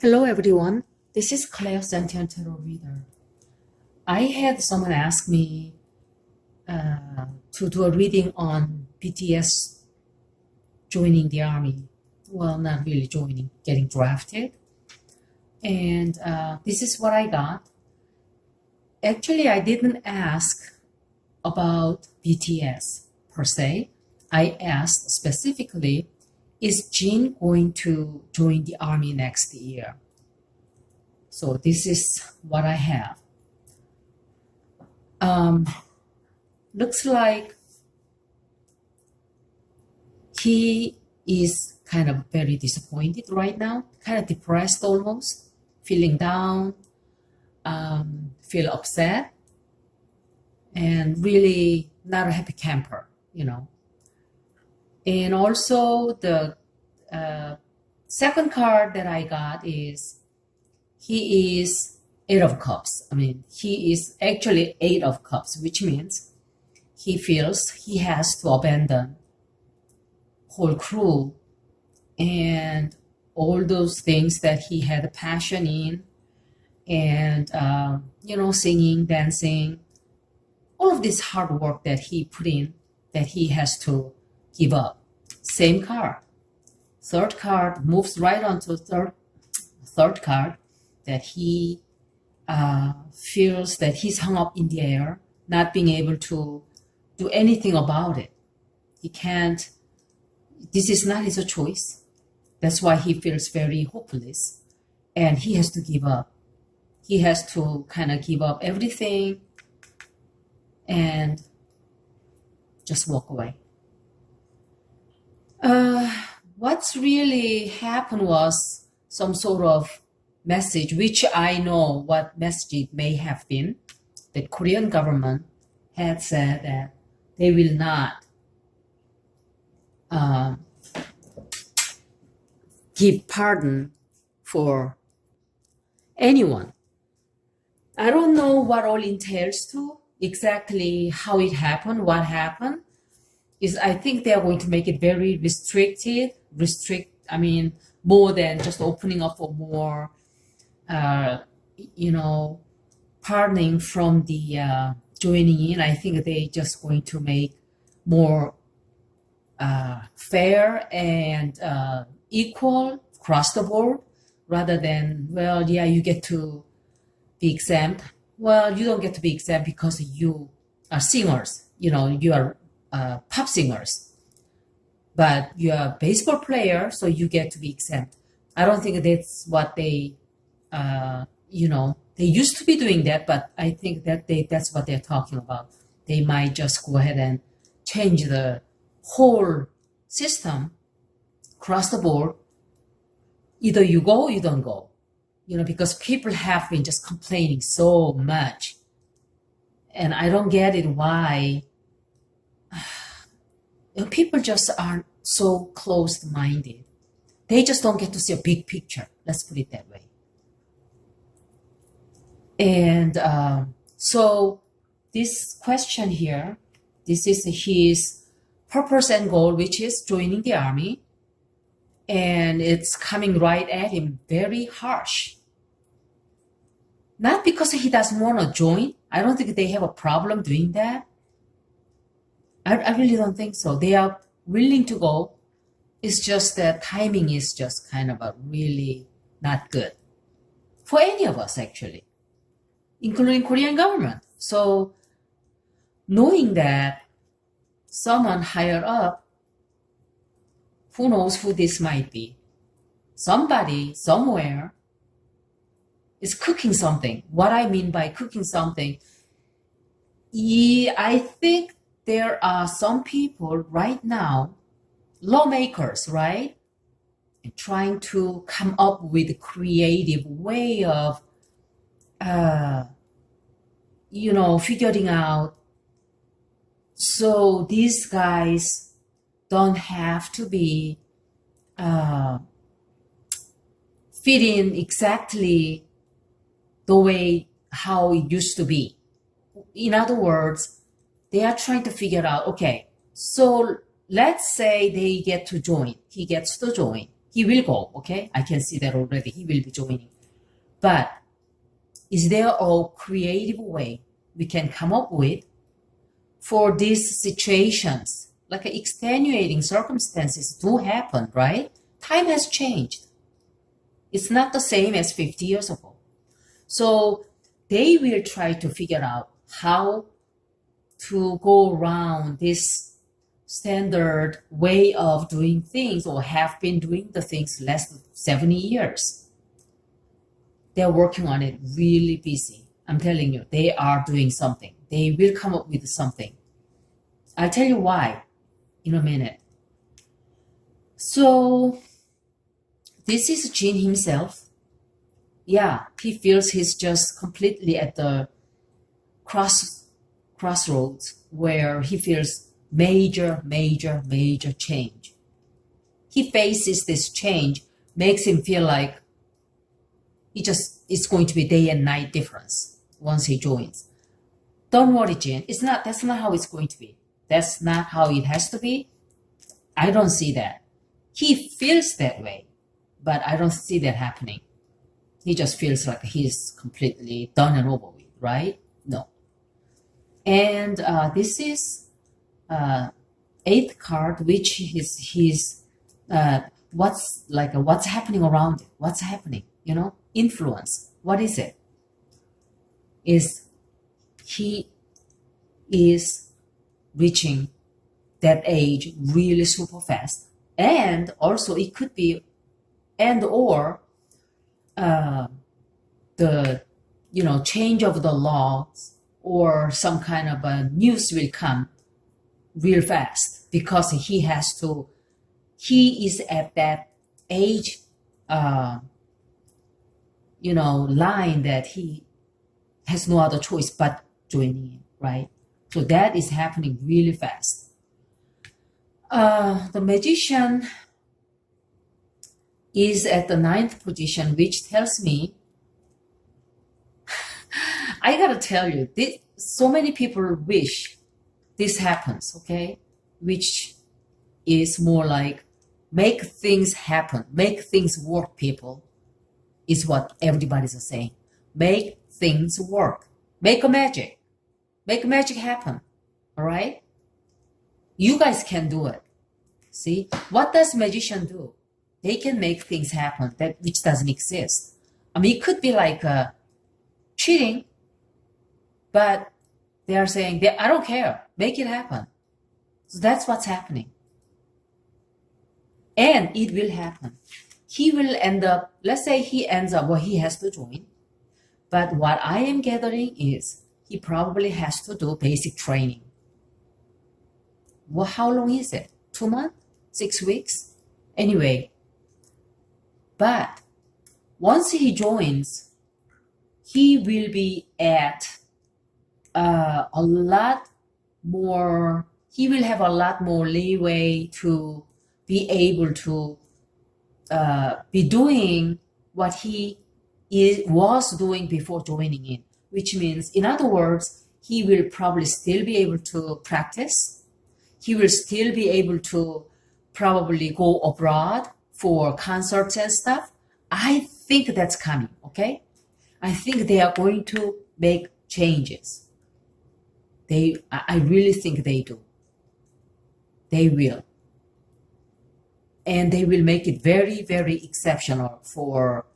Hello everyone, this is Claire Sentient Tarot Reader. I had someone ask me to do a reading on BTS joining the army. Well, not really joining, getting drafted. And this is what I got. Actually, I didn't ask about BTS per se. I asked specifically, is Jin going to join the army next year? So this is what I have. Looks like he is kind of very disappointed right now, kind of depressed almost, feeling down, feel upset, and really not a happy camper, you know. And also the second card that I got is he is Eight of Cups. I mean, he is actually Eight of Cups, which means he feels he has to abandon whole crew and all those things that he had a passion in, and singing, dancing, all of this hard work that he put in, that he has to give up. Same card. Third card moves right on to third card, that he feels that he's hung up in the air, not being able to do anything about it. He can't, this is not his choice. That's why he feels very hopeless, and he has to give up. He has to kind of give up everything and just walk away. What's really happened was some sort of message, which I know what message it may have been. The Korean government had said that they will not give pardon for anyone. I don't know what all entails to, exactly how it happened, what happened. I think they are going to make it very more than just opening up for more, pardoning from the joining in. I think they just going to make more fair and equal across the board, rather than, well, yeah, you get to be exempt. Well, you don't get to be exempt because you are singers, you are pop singers, but you're a baseball player, so you get to be exempt. I don't think that's what they, they used to be doing that, but I think that that's what they're talking about. They might just go ahead and change the whole system across the board. Either you go or you don't go, because people have been just complaining so much. And I don't get it why people just aren't so closed-minded. They just don't get to see a big picture. Let's put it that way. And so this question here, this is his purpose and goal, which is joining the army. And it's coming right at him, very harsh. Not because he doesn't want to join. I don't think they have a problem doing that. I really don't think so. They are willing to go. It's just that timing is just kind of a really not good for any of us, actually, including Korean government. So knowing that someone higher up, who knows who this might be, somebody somewhere is cooking something. What I mean by cooking something, I think there are some people right now, lawmakers, right? And trying to come up with a creative way of, figuring out so these guys don't have to be fit in exactly the way how it used to be. In other words, they are trying to figure out, okay, so let's say they get to join. He gets to join. He will go, okay? I can see that already. He will be joining. But is there a creative way we can come up with for these situations? Like extenuating circumstances do happen, right? Time has changed. It's not the same as 50 years ago. So they will try to figure out how to go around this standard way of doing things, or have been doing the things less than 70 years. They're working on it, really busy. I'm telling you, they are doing something. They will come up with something. I'll tell you why in a minute. So this is Jin himself. Yeah, he feels he's just completely at the crossroads where he feels major change. He faces this change, makes him feel like it's going to be day and night difference once he joins. Don't worry, Jin. That's not how it's going to be. That's not how it has to be. I don't see that. He feels that way, but I don't see that happening. He just feels like he's completely done and over with, right? No. And this is eighth card, which is his what's happening around it. What's happening? Influence. What is it? Is he is reaching that age really super fast, and also it could be, or the change of the laws, or some kind of a news will come real fast, because he is at that age line that he has no other choice but joining in, right? So that is happening really fast. The magician is at the 9th position, which tells me, I gotta tell you, so many people wish this happens, okay? Which is more like make things happen, make things work, people, is what everybody's saying. Make things work. Make a magic. Make magic happen. All right? You guys can do it. See? What does magician do? They can make things happen which doesn't exist. I mean, it could be like cheating, but they are saying, I don't care. Make it happen. So that's what's happening. And it will happen. He will end up, let's say he ends up, he has to join. But what I am gathering is he probably has to do basic training. Well, how long is it? 2 months? 6 weeks? Anyway. But once he joins, he will be at a lot more, he will have a lot more leeway to be able to be doing what he was doing before joining in, which means, in other words, he will probably still be able to practice. He will still be able to probably go abroad for concerts and stuff. I think that's coming, okay? I think they are going to make changes. I really think they do. They will. And they will make it very, very exceptional for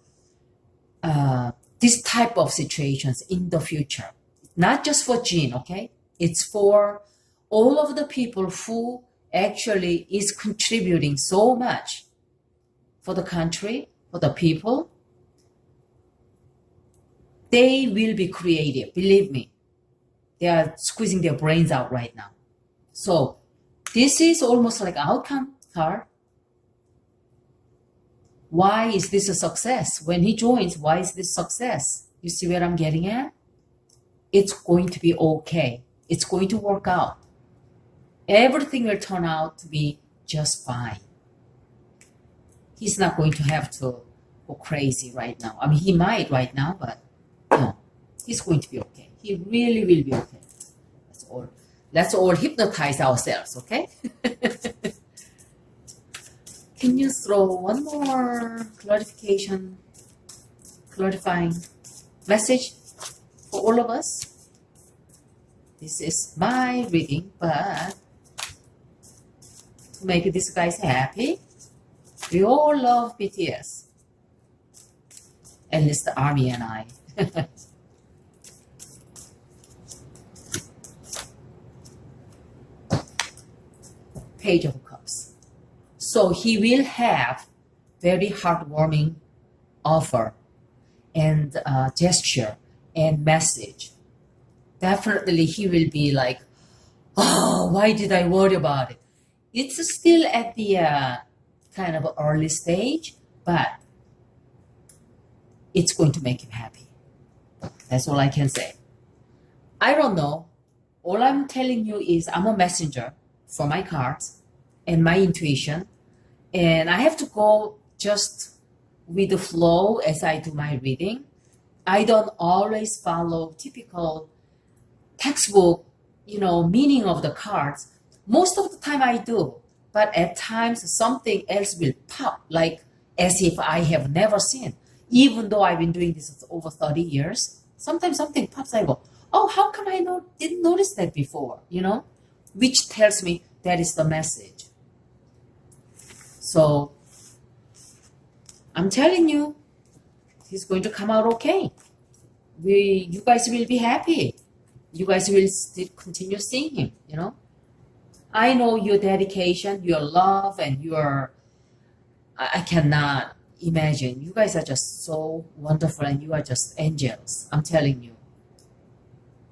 this type of situations in the future. Not just for Jin, okay? It's for all of the people who actually is contributing so much for the country, for the people. They will be creative, believe me. They are squeezing their brains out right now. So this is almost like outcome card. Why is this a success? When he joins, why is this success? You see where I'm getting at? It's going to be okay. It's going to work out. Everything will turn out to be just fine. He's not going to have to go crazy right now. I mean, he might right now, but no, he's going to be okay. He really will be okay. That's all. Let's all hypnotize ourselves, okay? Can you throw one more clarifying message for all of us? This is my reading, but to make these guys happy, we all love BTS. At least the army and I. Page of Cups. So he will have very heartwarming offer and gesture and message. Definitely he will be like, oh, why did I worry about it? It's still at the kind of early stage, but it's going to make him happy. That's all I can say. I don't know. All I'm telling you is I'm a messenger for my cards and my intuition. And I have to go just with the flow as I do my reading. I don't always follow typical textbook, meaning of the cards. Most of the time I do, but at times something else will pop, like as if I have never seen. Even though I've been doing this for over 30 years, sometimes something pops, I go, oh, how come I didn't notice that before, which tells me that is the message. So I'm telling you, he's going to come out okay. You guys will be happy. You guys will still continue seeing him, I know your dedication, your love, and I cannot imagine. You guys are just so wonderful and you are just angels. I'm telling you.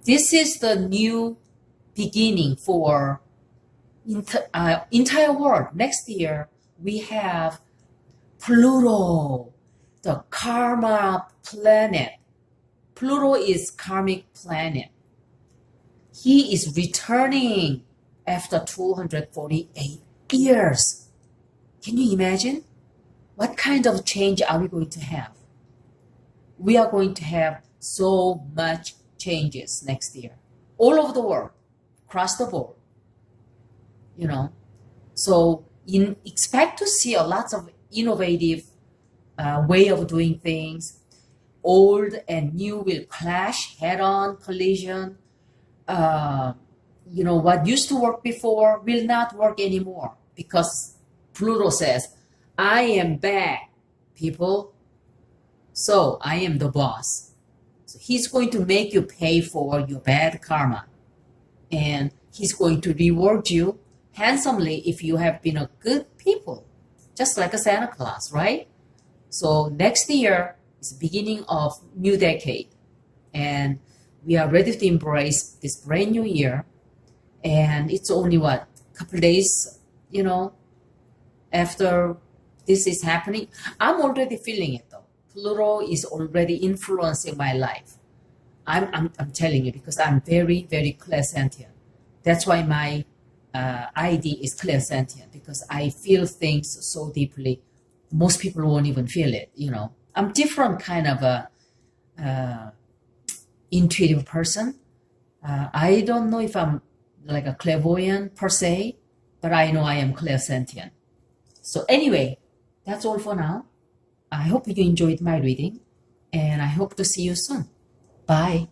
This is the new beginning for entire world. Next year, we have Pluto, the karma planet. Pluto is karmic planet. He is returning after 248 years. Can you imagine? What kind of change are we going to have? We are going to have so much changes next year. All over the world, across the board. So expect to see a lot of innovative way of doing things. Old and new will clash, head-on collision. What used to work before will not work anymore because Pluto says, I am back, people. So I am the boss. So he's going to make you pay for your bad karma. And he's going to reward you handsomely if you have been a good people, just like a Santa Claus, right? So next year is the beginning of new decade. And we are ready to embrace this brand new year. And it's only a couple days, after this is happening. I'm already feeling it though. Pluto is already influencing my life. I'm telling you because I'm very, very clairsentient. That's why my ID is clairsentient, because I feel things so deeply. Most people won't even feel it, I'm different kind of a intuitive person. I don't know if I'm like a clairvoyant per se, but I know I am clairsentient. So anyway, that's all for now. I hope you enjoyed my reading, and I hope to see you soon. Bye.